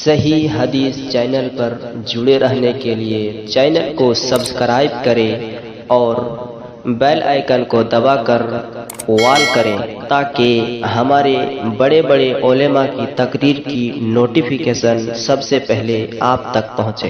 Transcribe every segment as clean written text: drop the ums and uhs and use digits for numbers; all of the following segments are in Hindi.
सही हदीस चैनल पर जुड़े रहने के लिए चैनल को सब्सक्राइब करें और बेल आइकन को दबाकर ऑल करें ताकि हमारे बड़े बड़े उलेमा की तकरीर की नोटिफिकेशन सबसे पहले आप तक पहुंचे।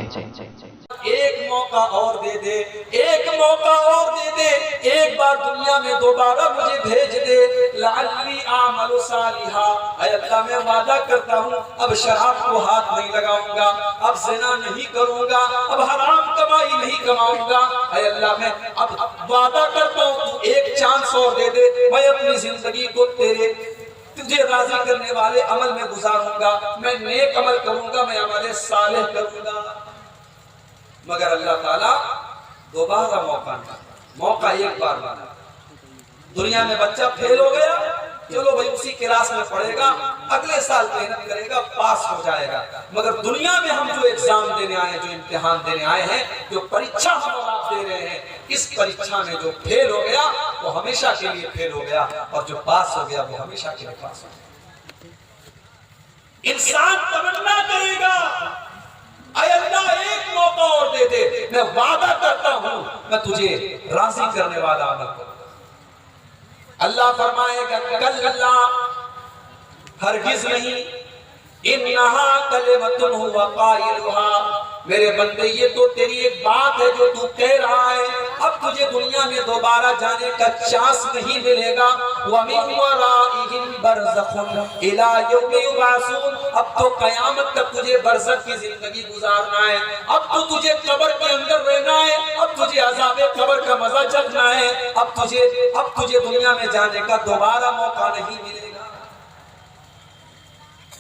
एक मौका और दे दे, एक मौका और दे दे, एक बार दुनिया में दोबारा मुझे भेज दे। लअल्ली आमलु सालिहा, ऐ अल्लाह मैं वादा करता हूँ अब शराब को हाथ नहीं लगाऊंगा, अब ज़िना नहीं करूंगा, अब हराम कमाई नहीं कमाऊंगा। ऐ अल्लाह मैं अब वादा करता हूँ तू एक चांस और दे दे, मैं अपनी जिंदगी को तुझे राजी करने वाले अमल में गुजारूंगा, मैं नेक अमल करूंगा, मैं अमल सालेह करूंगा। मगर अल्लाह ताला दोबारा मौका एक बार मांगा। दुनिया में बच्चा फेल हो गया, चलो भाई उसी क्लास में पढ़ेगा, अगले साल मेहनत करेगा, पास हो जाएगा। मगर दुनिया में हम जो एग्जाम देने आए हैं, जो इम्तिहान देने आए हैं, जो परीक्षा हम आप दे रहे हैं, इस परीक्षा में जो फेल हो गया वो हमेशा के लिए फेल हो गया, और जो पास हो गया वो हमेशा के लिए पास हो गया। इंसान तमन्ना करेगा, अल्लाह एक मौका और दे दे, मैं वादा करता हूं मैं तुझे राजी करने वाला अमल करूंगा। अल्लाह फरमाएगा कल्ला, हरगिज नहीं, इन्नहा कलिमतुन हुवा काइलुहा, मेरे बंदे ये तो तेरी एक बात है जो तू कह रहा है, अब तुझे दुनिया में दोबारा जाने का चांस नहीं मिलेगा। व मिन वराइहिम बरज़खुन इला यौमि युबअसून, अब तो कयामत तक तुझे बरज़ख की जिंदगी गुजारना है, अब तो तुझे कब्र के अंदर रहना है, अब तुझे अज़ाबे कब्र का मजा चखना है, अब तुझे दुनिया में जाने का दोबारा मौका नहीं मिलेगा।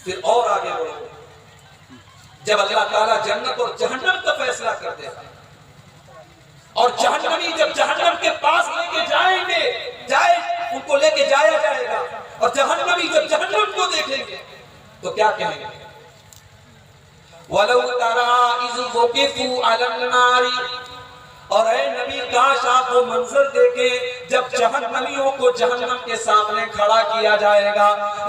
फिर और आगे बढ़ो, जब अल्लाह ताला जन्नत और जहन्नम का फैसला कर देगा, और जहन्नमी जब जहन्नम के पास लेके उनको लेके जाया जाएगा, और जहन्नमी जब जहन्नम को देखेंगे तो क्या कहेंगे? वलौ तरा इज़ वक़िफ़ू अलन नारी, और ऐ नबी काश आप वो मंजर देखें जब जहन्नमियों को जहन्नम के सामने खड़ा किया जाएगा।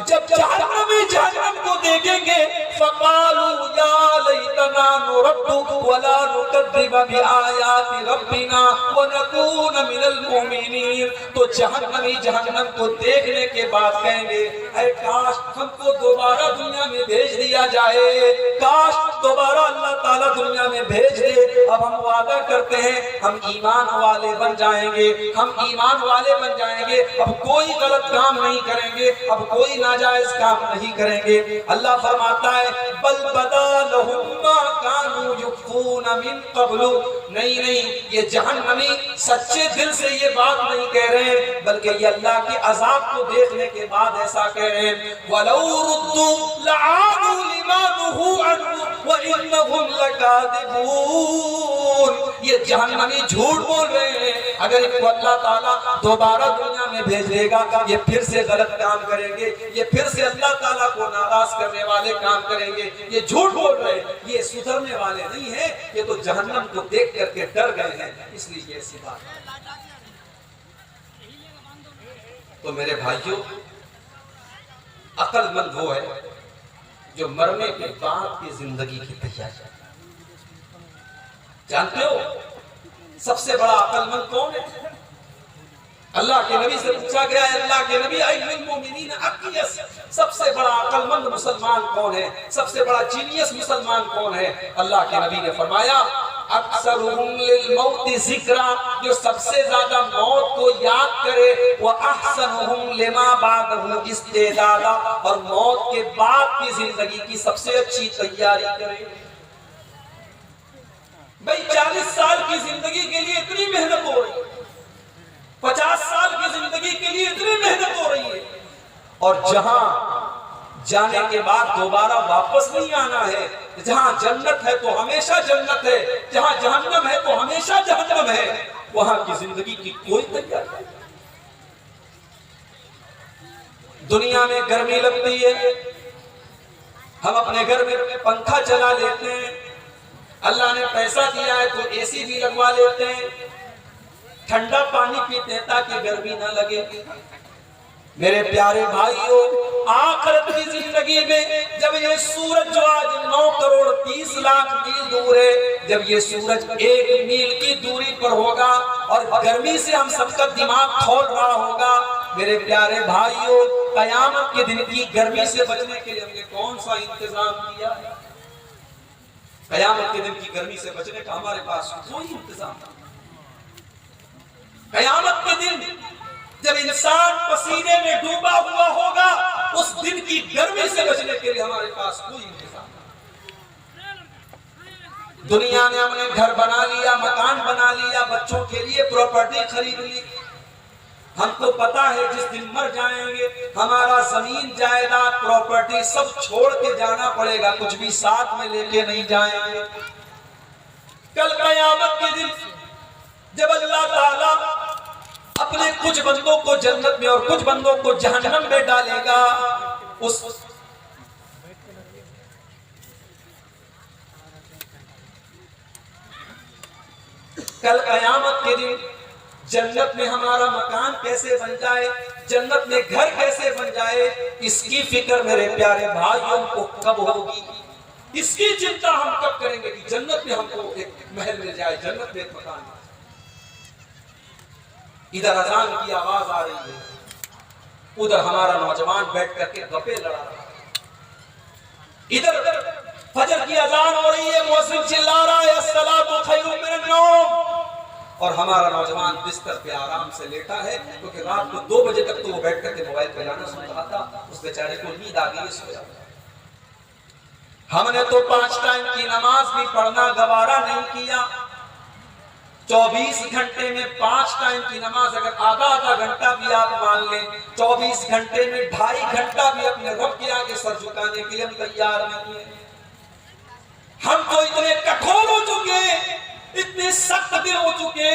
जब जहन्नमी जहन्नम को देखेंगे फ़क़ालू या लैतना नुरद्दु वला नुकद्दिब बिआयाति रब्बिना व नकून मिनल मुमिनीन, तो जहन्नमी जहन्नम को देखने के बाद कहेंगे ऐ काश हमको दोबारा दुनिया में भेज दिया जाए, काश दोबारा अल्लाह ताला दुनिया में भेज दे। अब हम वादा करते हैं हम ईमान वाले बन जाएंगे, हम ईमान वाले बन जाएंगे, अब कोई गलत काम नहीं करेंगे, अब कोई नाजायज काम नहीं करेंगे। अल्लाह फरमाता है बल बदा लहुम मा कानू युखफून मिन क़ब्लु, नहीं ये जहन्नमी सच्चे दिल से ये बात नहीं कह रहे हैं, बल्कि ये अल्लाह के अजाब को देखने के बाद ऐसा कह रहे हैं। वलौ रुद्दू लआदू लिमा नुहू अन्हु व इन्नहुम लकादिबून, ये जहन्नमी झूठ बोल रहे हैं, अगर इनको अल्लाह ताला दोबारा दुनिया में भेज देगा ये फिर से गलत काम करेंगे, ये फिर से अल्लाह ताला को नाराज करने वाले काम करेंगे, ये झूठ बोल रहे हैं, ये सुधरने वाले नहीं है, ये तो जहन्नम को देख करके डर गए हैं, इसलिए ऐसी बात। तो मेरे भाइयों, अक्लमंद वो है जो मरने के बाद की जिंदगी की तैयारी। जानते हो सबसे बड़ा अक्लमंद कौन है? अल्लाह के नबी से पूछा गया है, अल्लाह के नबी अय्युल मुमिनीन अक़ियस, सबसे बड़ा अक्लमंद मुसलमान कौन है, सबसे बड़ा जीनियस मुसलमान कौन है? अल्लाह के नबी ने फरमाया अक्सरुहुम लिल मौति ज़िक्रा, जो सबसे ज्यादा मौत को याद करे, व अहसनुहुम लिमा बादहु इस्तेदादा, और मौत के बाद की जिंदगी की सबसे अच्छी तैयारी करे। भाई 40 साल की जिंदगी के लिए इतनी मेहनत हो रही है, 50 साल की जिंदगी के लिए इतनी मेहनत हो रही है, और जहां जाने के बाद दोबारा वापस नहीं आना है, जहां जन्नत है तो हमेशा जन्नत है, जहां जहन्नम है तो हमेशा जहन्नम है, वहां की जिंदगी की कोई तैयारी नहीं। दुनिया में गर्मी लगती है, हम अपने घर में पंखा चला लेते हैं, अल्लाह ने पैसा दिया है तो एसी भी लगवा लेते हैं, ठंडा पानी पीते हैं ताकि गर्मी ना लगे। मेरे प्यारे भाइयों, आखिरत की जिंदगी में जब ये सूरज जो आज 9 करोड़ 30 लाख मील दूर है, जब ये सूरज 1 मील की दूरी पर होगा और गर्मी से हम सबका दिमाग खोल रहा होगा, मेरे प्यारे भाइयों, कयामत के दिन की गर्मी से बचने के लिए हमने कौन सा इंतजाम किया है? कयामत के दिन की गर्मी से बचने का हमारे पास कोई इंतजाम नहीं। कयामत के दिन जब इंसान पसीने में डूबा हुआ होगा, उस दिन की गर्मी से बचने के लिए हमारे पास कोई इंतजाम नहीं। दुनिया में हमने घर बना लिया, मकान बना लिया, बच्चों के लिए प्रॉपर्टी खरीद ली। हमको पता है जिस दिन मर जाएंगे हमारा जमीन जायदाद प्रॉपर्टी सब छोड़ के जाना पड़ेगा, कुछ भी साथ में लेके नहीं जाएंगे। कल कयामत के दिन जब अल्लाह ताला अपने कुछ बंदों को जन्नत में और कुछ बंदों को जहन्नम में डालेगा, उस कल कयामत के दिन जन्नत में हमारा मकान कैसे बन जाए, जन्नत में घर कैसे बन जाए, इसकी फिक्र मेरे प्यारे भाइयों को कब होगी? इसकी चिंता हम कब करेंगे कि जन्नत में हमको एक महल मिल जाए, जन्नत में एक मकान मिल जाए। इधर अजान की आवाज आ रही है, उधर हमारा नौजवान बैठ करके गप्पे लड़ा रहा है, इधर फजर की अजान हो रही है, मुअज्जिन चिल्ला रहा है अस्सलातु खैरुम मिनन नौम, और हमारा नौजवान बिस्तर पे आराम से लेटा है, क्योंकि रात को 2 बजे तक तो वो बैठ करके मोबाइल पे गाना सुन रहा था, उस बेचारे को नींद आ गई, सोया। हमने तो 5 टाइम की नमाज भी पढ़ना गवारा नहीं किया। 24 घंटे में 5 टाइम की नमाज अगर आधा घंटा भी आप मान लें, 24 घंटे में 2.5 घंटा भी अपने रब के आगे सर झुकाने के लिए हम तैयार नहीं है। हम तो इतने कठोर हो चुके, इतने सख्त दिल हो चुके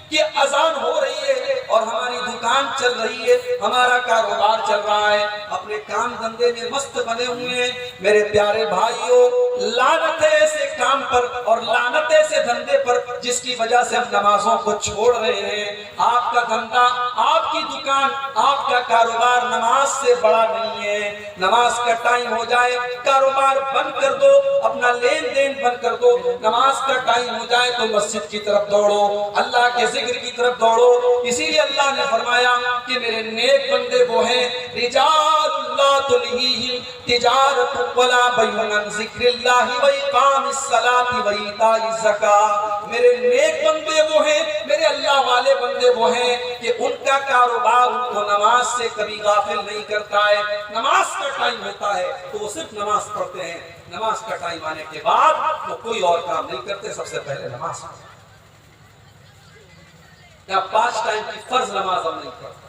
कि अजान हो रही है और हमारी दुकान चल रही है, हमारा कारोबार चल रहा है, अपने काम धंधे में मस्त बने हुए हैं। मेरे प्यारे भाइयों, लानत है ऐसे काम पर और लानत है ऐसे धंधे पर जिसकी वजह से हम नमाजों को छोड़ रहे हैं। आपका धंधा, आपकी दुकान, आपका कारोबार नमाज से बड़ा नहीं है। नमाज का टाइम हो जाए, कारोबार बंद कर दो, अपना लेन देन बंद कर दो। नमाज का टाइम हो जाए तो मस्जिद की तरफ दौड़ो, अल्लाह के जिक्र की तरफ दौड़ो। इसीलिए अल्लाह ने फरमाया कि मेरे नेक बंदे वो हैं रिजालुल्लाह तुलहीहिम तिजारतु वला बैउन अन ज़िक्रिल्लाहि व इक़ामिस सलाति व ईताइज़ ज़कात। मेरे नेक बंदे वो हैं, मेरे अल्लाह वाले बंदे वो हैं कि उनका कारोबार उनको नमाज से कभी गाफिल नहीं करता है। नमाज का टाइम होता है तो वो सिर्फ नमाज पढ़ते हैं, नमाज का टाइम आने के बाद वो कोई और काम नहीं करते, सबसे पहले नमाज। 5 टाइम की फर्ज नमाज हम नहीं पढ़ते।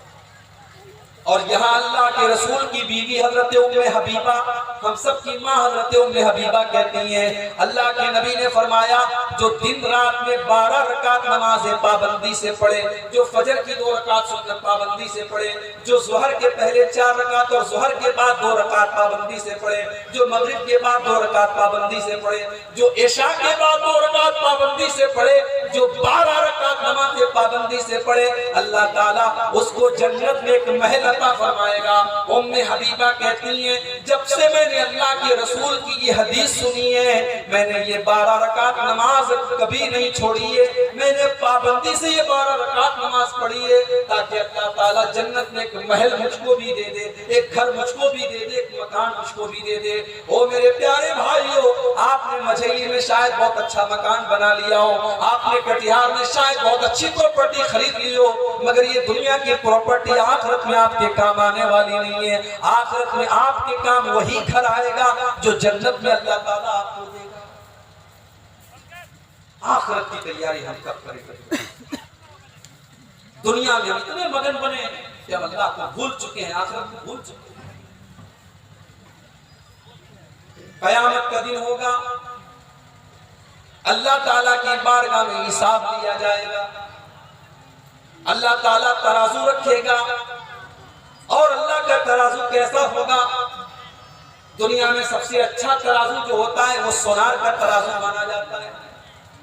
और यहाँ अल्लाह के रसूल की बीवी हजरत उम्मे हबीबा, हम सब की माँ हजरत उम्मे हबीबा कहती हैं, अल्लाह के नबी ने फरमाया जो दिन रात में 12 रकात नमाज पाबंदी से पढ़े, जो फजर की 2 रकात सुन्नत पाबंदी से पढ़े, जो ज़ोहर के पहले 4 रकात और ज़ोहर के बाद 2 रकात पाबंदी से पढ़े, जो मगरिब के बाद 2 रकात पाबंदी से पढ़े, जो इशा के बाद 2 रकात पाबंदी से पढ़े, जो 12 रकात नमाज पाबंदी से पढ़े, अल्लाह ताला उसको जन्नत में एक महल अता फरमाएगा। उम्मे हबीबा कहती हैं जब से मैंने अल्लाह के रसूल की ये हदीस सुनी है, मैंने ये 12 रकात नमाज कभी नहीं छोड़ी है, मैंने पाबंदी से ये 12 रकात नमाज पढ़ी है ताकि अल्लाह ताला जन्नत में एक महल मुझको भी दे दे, एक घर मुझको भी दे दे, एक मकान मुझको भी दे दे। ओ मेरे प्यारे भाइयों, आपने मझेली में शायद बहुत अच्छा मकान बना लिया हो, आपने कटिहार में शायद बहुत अच्छी प्रॉपर्टी खरीद ली हो, मगर ये दुनिया की प्रॉपर्टी आखिरत में आपके काम आने वाली नहीं है। आखिरत में आपके काम वही घर आएगा जो जन्नत में अल्लाह ताला आपको देगा। आखिरत की तैयारी हम कब करेंगे? दुनिया में हम इतने मगन बने कि हम अल्लाह को भूल चुके हैं, आखिरत को भूल चुके हैं। कयामत का दिन होगा, अल्लाह ताला की बारगाह में हिसाब लिया जाएगा, अल्लाह ताला तराजू रखेगा। और अल्लाह का तराजू कैसा होगा? दुनिया में सबसे अच्छा तराजू जो होता है वो सोनार का तराजू माना जाता है।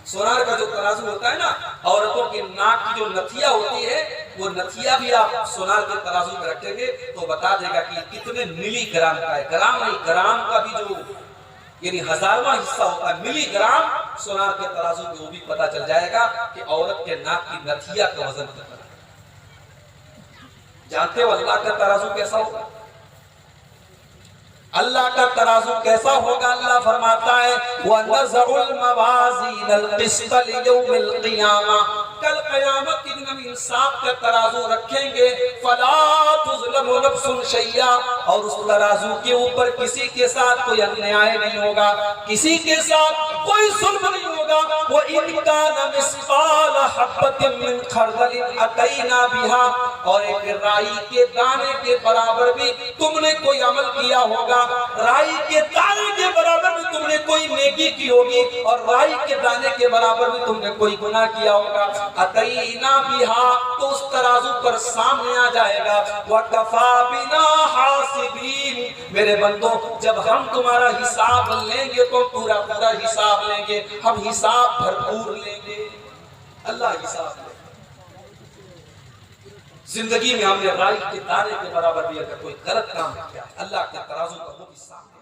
सोनार का जो तराजू होता है ना, औरतों की नाक की जो नथिया होती है वो नथिया भी आप सोनार के तराजू में रखेंगे तो बता देगा कि कितने मिलीग्राम का है। ग्राम नहीं, ग्राम का भी जो यानी हजारवां हिस्सा होता है, मिलीग्राम सोनार के तराजू में वो भी पता चल जाएगा कि औरत के नाक की नथिया का वजन कितना है। जानते हो अल्लाह का तराजू कैसा होगा? अल्लाह का तराजू कैसा होगा? अल्लाह फरमाता है वनज़उल मवाज़ीनल क़िस्त लियौमिल क़ियामा, कल क़यामत के दिन हम इंसाफ का तराजू रखेंगे। फला तुज़लमु नफ्सुन शैया, और उस तराजू के ऊपर किसी के साथ कोई अन्याय नहीं होगा, किसी के साथ कोई जुल्म नहीं होगा। वो इन कान मिस्क़ाल हब्बतिन मिन खरदलिन अतैना बिहा, और एक राई के दाने के बराबर भी तुमने कोई अमल किया होगा, राई के दाने के बराबर भी तुमने कोई नेकी की होगी, और राई के दाने के बराबर भी तुमने कोई गुनाह किया होगा। अतैना बिहा, तो उस तराजू पर सामने आ जाएगा। वकफा बिना हासिबीन, मेरे बंदो जब हम तुम्हारा हिसाब लेंगे तो पूरा पूरा हिसाब लेंगे, हम हिसाब भरपूर लेंगे। अल्लाह हिसाब ले। जिंदगी में हमने राई के दाने के बराबर भी अगर कोई गलत काम किया, अल्लाह के तराजू का वो हिसाब